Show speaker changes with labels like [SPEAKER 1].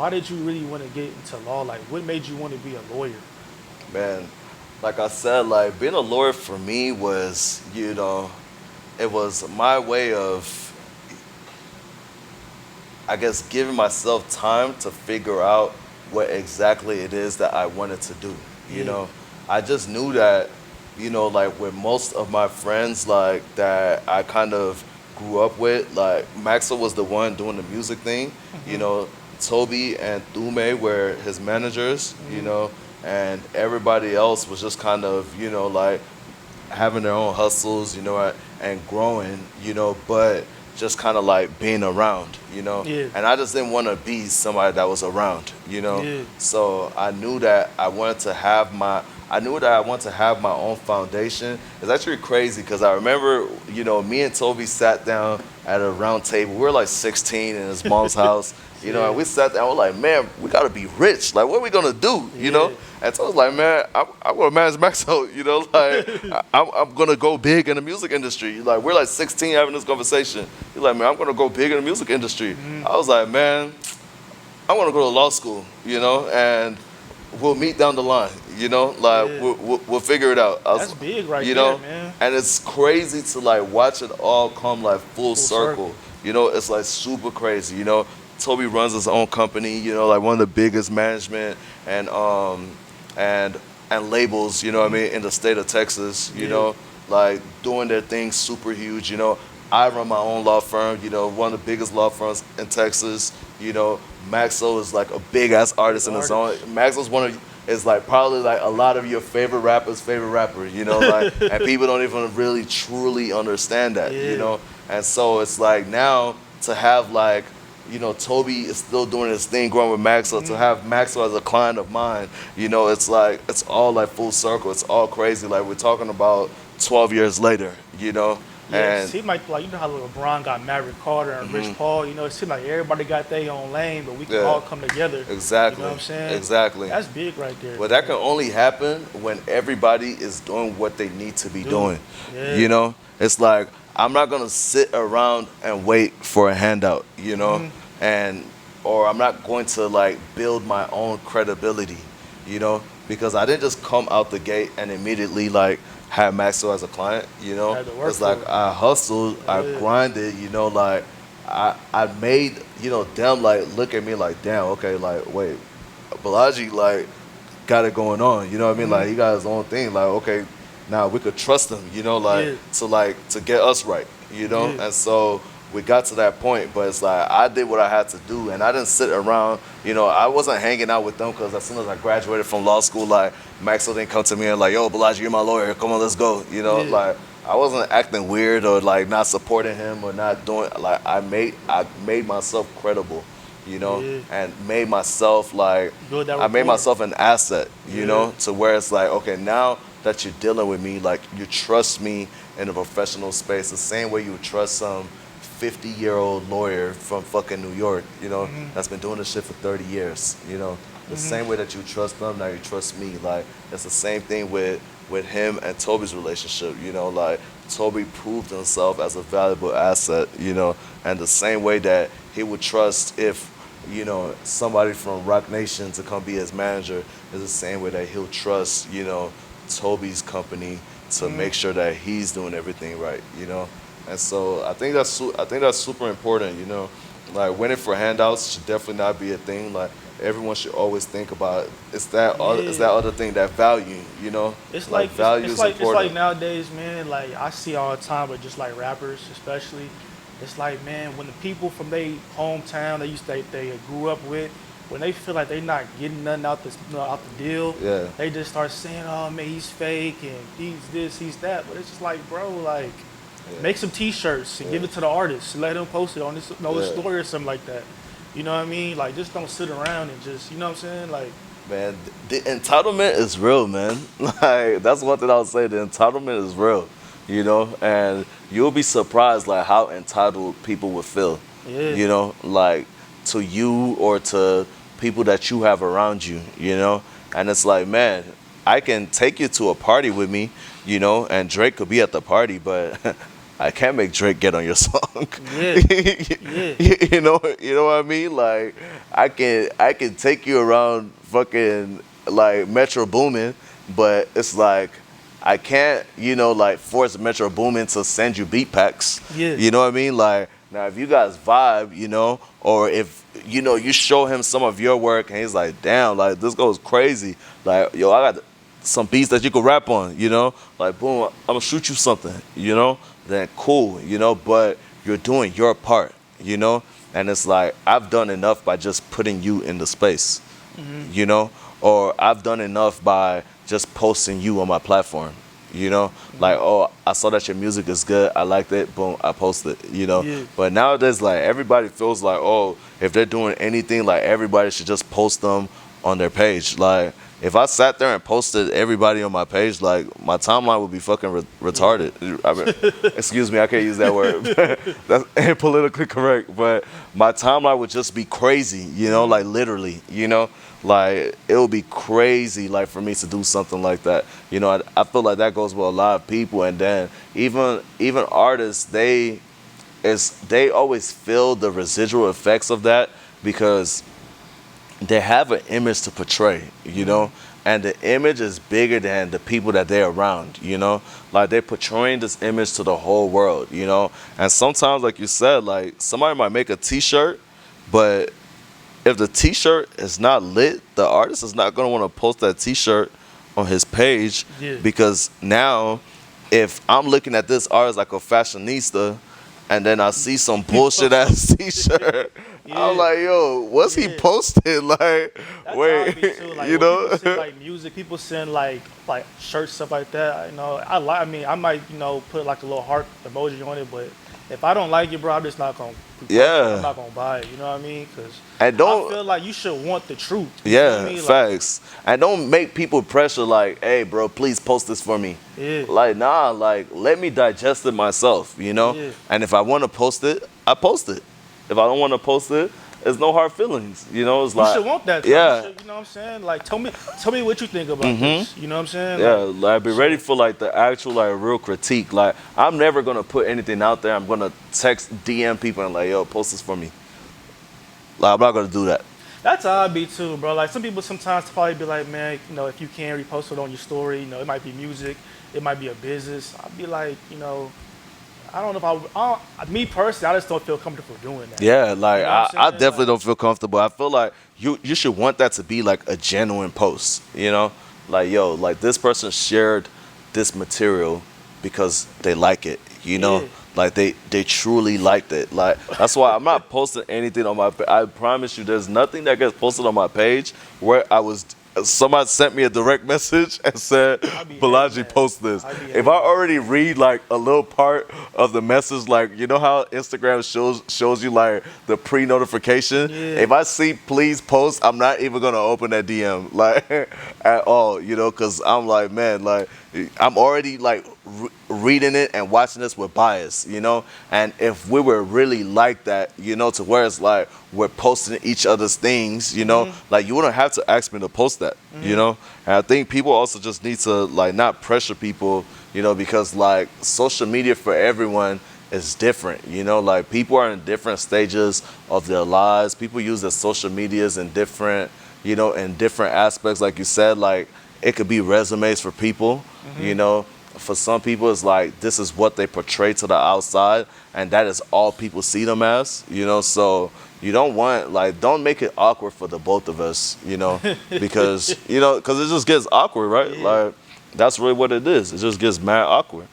[SPEAKER 1] Why did you really want to get into law? Like, what made you want to be a lawyer?
[SPEAKER 2] Man, like I said, like being a lawyer for me was, it was my way of, I guess, giving myself time to figure out what exactly it is that I wanted to do. You
[SPEAKER 1] Yeah.
[SPEAKER 2] know, I just knew that, like with most of my friends, like that I kind of grew up with, like Maxwell was the one doing the music thing. You
[SPEAKER 1] Hmm.
[SPEAKER 2] know, Toby and Thume were his managers.
[SPEAKER 1] Hmm.
[SPEAKER 2] And everybody else was just kind of, like having their own hustles, and growing, but just kind of like being around.
[SPEAKER 1] Yeah.
[SPEAKER 2] And I just didn't want to be somebody that was around.
[SPEAKER 1] Yeah.
[SPEAKER 2] So I knew that I wanted to have my own foundation. It's actually crazy because I remember, me and Toby sat down at a round table. We were like 16 in his mom's house,
[SPEAKER 1] Yeah.
[SPEAKER 2] and we sat down. We're like, man, we got to be rich. Like, what are we gonna do?
[SPEAKER 1] Yeah.
[SPEAKER 2] And so I was like, man, I'm gonna manage Maxo. Like I'm gonna go big in the music industry. Like we're like 16 having this conversation. He's like, man, I'm gonna go big in the music industry.
[SPEAKER 1] Hmm.
[SPEAKER 2] I was like, man, I want to go to law school. And we'll meet down the line. Like
[SPEAKER 1] Yeah.
[SPEAKER 2] we'll figure it out.
[SPEAKER 1] That's big right
[SPEAKER 2] You
[SPEAKER 1] there,
[SPEAKER 2] know,
[SPEAKER 1] man.
[SPEAKER 2] and it's crazy to like watch it all come like full
[SPEAKER 1] Full
[SPEAKER 2] circle.
[SPEAKER 1] circle.
[SPEAKER 2] It's like super crazy. Toby runs his own company. Like one of the biggest management and and labels. What I
[SPEAKER 1] Hmm.
[SPEAKER 2] mean, in the state of Texas.
[SPEAKER 1] Yeah.
[SPEAKER 2] Like doing their thing super huge. I run my own law firm. One of the biggest law firms in Texas. Maxo is like a big ass
[SPEAKER 1] Big
[SPEAKER 2] artist in his own.
[SPEAKER 1] artist.
[SPEAKER 2] Maxo's one of is like probably like a lot of your favorite rappers' favorite rapper, like, and people don't even really truly understand that,
[SPEAKER 1] Yeah.
[SPEAKER 2] and so it's like now to have like, Toby is still doing his thing, growing with Maxwell. To
[SPEAKER 1] Hmm.
[SPEAKER 2] have Maxwell as a client of mine, it's like it's all like full circle. It's all crazy. Like we're talking about 12 years later.
[SPEAKER 1] Yeah, it
[SPEAKER 2] And
[SPEAKER 1] seemed like you know how LeBron got Maverick Carter and Rich Paul. It seemed like everybody got their own lane, but we can
[SPEAKER 2] yeah,
[SPEAKER 1] all come together. You know
[SPEAKER 2] exactly,
[SPEAKER 1] what I'm saying?
[SPEAKER 2] exactly.
[SPEAKER 1] That's big right there.
[SPEAKER 2] But that can only happen when everybody is doing what they need to be
[SPEAKER 1] Do
[SPEAKER 2] doing.
[SPEAKER 1] it. Yeah.
[SPEAKER 2] It's like I'm not gonna sit around and wait for a handout,
[SPEAKER 1] Hmm.
[SPEAKER 2] and or I'm not going to like build my own credibility, because I didn't just come out the gate and immediately like have Maxwell as a client.
[SPEAKER 1] Had to work
[SPEAKER 2] It's like
[SPEAKER 1] for it.
[SPEAKER 2] I hustled, I
[SPEAKER 1] Yeah.
[SPEAKER 2] grinded, like I made them like look at me like, damn, okay, like wait, Bolaji like got it going on. You know what I mean?
[SPEAKER 1] Hmm.
[SPEAKER 2] Like he got his own thing. Like okay, now we could trust him.
[SPEAKER 1] Yeah.
[SPEAKER 2] To get us right.
[SPEAKER 1] Yeah.
[SPEAKER 2] And so we got to that point. But it's like I did what I had to do, and I didn't sit around. I wasn't hanging out with them because as soon as I graduated from law school, like Maxwell didn't come to me and like, yo, Bolaji, you're my lawyer. Come on, let's go.
[SPEAKER 1] Yeah.
[SPEAKER 2] Like. I wasn't acting weird or like not supporting him or not doing like I made myself credible,
[SPEAKER 1] Yeah.
[SPEAKER 2] and made myself like
[SPEAKER 1] Build that
[SPEAKER 2] I made
[SPEAKER 1] rapport.
[SPEAKER 2] myself an asset,
[SPEAKER 1] Yeah.
[SPEAKER 2] to where it's like, okay, now that you're dealing with me, like you trust me in a professional space, the same way you would trust some 50-year-old lawyer from fucking New York,
[SPEAKER 1] Hmm.
[SPEAKER 2] that's been doing this shit for 30 years, the
[SPEAKER 1] Hmm.
[SPEAKER 2] same way that you trust them, now you trust me. Like it's the same thing with him and Toby's relationship, like Toby proved himself as a valuable asset, and the same way that he would trust if, somebody from Rock Nation to come be his manager is the same way that he'll trust, Toby's company to
[SPEAKER 1] Hmm.
[SPEAKER 2] make sure that he's doing everything right. And so I think that's super important. Like winning for handouts should definitely not be a thing. Like everyone should always think about it's
[SPEAKER 1] Yeah.
[SPEAKER 2] that other thing, that value.
[SPEAKER 1] It's
[SPEAKER 2] Like
[SPEAKER 1] like it's,
[SPEAKER 2] value
[SPEAKER 1] it's
[SPEAKER 2] is
[SPEAKER 1] like it's like
[SPEAKER 2] important.
[SPEAKER 1] nowadays, man. Like I see all the time, but just like rappers, especially, it's like, man, when the people from their hometown they grew up with, when they feel like they not getting nothing out the deal,
[SPEAKER 2] Yeah.
[SPEAKER 1] they just start saying, oh man, he's fake and he's this, he's that. But it's just like, bro, like
[SPEAKER 2] Yeah.
[SPEAKER 1] make some T-shirts and give
[SPEAKER 2] Yeah.
[SPEAKER 1] it to the artist, let him post it on his
[SPEAKER 2] Yeah.
[SPEAKER 1] story or something like that. You know what I mean? Like just don't sit around and just, you know what I'm saying? Like
[SPEAKER 2] Man, the entitlement is real, man. Like that's one thing I would say. The entitlement is real, and you'll be surprised like how entitled people would feel,
[SPEAKER 1] yeah,
[SPEAKER 2] like to you or to people that you have around you. And it's like, man, I can take you to a party with me, and Drake could be at the party, but I can't make Drake get on your song.
[SPEAKER 1] Yeah. Yeah.
[SPEAKER 2] You know what I mean? Like, I can take you around fucking like Metro Boomin, but it's like I can't, like force Metro Boomin to send you beat packs.
[SPEAKER 1] Yeah.
[SPEAKER 2] You know what I mean? Like, now if you guys vibe, or if you show him some of your work and he's like, damn, like this goes crazy. Like, yo, I got some beats that you could rap on, like boom, I'm gonna shoot you something, then cool, but you're doing your part, and it's like I've done enough by just putting you in the space, or I've done enough by just posting you on my platform, like, oh, I saw that your music is good, I liked it, boom, I posted,
[SPEAKER 1] Yeah.
[SPEAKER 2] but nowadays, like, everybody feels like, oh, if they're doing anything, like, everybody should just post them on their page. Like, if I sat there and posted everybody on my page, like, my timeline would be fucking retarded. I mean, excuse me, I can't use that word. That's politically correct. But my timeline would just be crazy, like, literally, like, it would be crazy, like, for me to do something like that. I feel like that goes with a lot of people. And then even artists, they always feel the residual effects of that because they have an image to portray, and the image is bigger than the people that they're around, like they're portraying this image to the whole world, and sometimes, like you said, like somebody might make a t-shirt, but if the t-shirt is not lit, the artist is not going to want to post that t-shirt on his page.
[SPEAKER 1] Yeah.
[SPEAKER 2] Because now if I'm looking at this artist like a fashionista and then I see some bullshit ass t-shirt,
[SPEAKER 1] Yeah.
[SPEAKER 2] I'm like, yo, what's he posting? Like,
[SPEAKER 1] That's how I
[SPEAKER 2] wait,
[SPEAKER 1] be too. Like, when people send like music, people send like shirts, stuff like that. I mean, I might put like a little heart emoji on it, but if I don't like it, bro, I'm just not gonna.
[SPEAKER 2] Yeah.
[SPEAKER 1] I'm not gonna buy it. You know what I mean? Because
[SPEAKER 2] And don't-
[SPEAKER 1] I feel like you should want the truth. You know what
[SPEAKER 2] yeah,
[SPEAKER 1] I mean? Like,
[SPEAKER 2] facts. And don't make people pressure like, hey, bro, please post this for me.
[SPEAKER 1] Yeah.
[SPEAKER 2] Like, nah, like, let me digest it myself,
[SPEAKER 1] Yeah.
[SPEAKER 2] And if I want to post it, I post it. If I don't want to post it, there's no hard feelings, It's
[SPEAKER 1] you
[SPEAKER 2] like,
[SPEAKER 1] should want that.
[SPEAKER 2] Yeah.
[SPEAKER 1] You, should, you know what I'm saying? Like, tell me what you think about this. You know what I'm saying?
[SPEAKER 2] Yeah,
[SPEAKER 1] Like,
[SPEAKER 2] like be ready for like the actual like real critique. Like, I'm never gonna put anything out there. I'm gonna text, DM people and like, yo, post this for me. Like, I'm not gonna do that.
[SPEAKER 1] that's how I be too, bro. Like, some people sometimes probably be like, man, if you can repost it on your story, it might be music, it might be a business. I'd be like, I don't know if me personally, I just don't feel comfortable doing that.
[SPEAKER 2] Yeah, like
[SPEAKER 1] You know what I'm
[SPEAKER 2] I
[SPEAKER 1] saying?
[SPEAKER 2] definitely
[SPEAKER 1] Like-
[SPEAKER 2] don't feel comfortable. I feel like you should want that to be like a genuine post, Like, yo, like this person shared this material because they like it,
[SPEAKER 1] Yeah.
[SPEAKER 2] Like they truly liked it. Like, that's why I'm not posting anything on my I promise you there's nothing that gets posted on my page where somebody sent me a direct message and said,
[SPEAKER 1] I be
[SPEAKER 2] Bolaji,
[SPEAKER 1] hating that.
[SPEAKER 2] post this.
[SPEAKER 1] I be hating
[SPEAKER 2] If I already read like a little part of the message, like, you know how Instagram shows you like the pre-notification?
[SPEAKER 1] Yeah.
[SPEAKER 2] If I see please post, I'm not even gonna open that DM like at all, because I'm like, man, like I'm already like reading it and watching this with bias, and if we were really like that, to where it's like we're posting each other's things, like you wouldn't have to ask me to post that, and I think people also just need to like not pressure people, because like social media for everyone is different, like people are in different stages of their lives. People use their social medias in different, in different aspects. Like you said, like it could be resumes for people, For some people, it's like this is what they portray to the outside, and that is all people see them as, So you don't make it awkward for the both of us, because because it just gets awkward, right?
[SPEAKER 1] Yeah.
[SPEAKER 2] Like that's really what it is. It just gets mad awkward.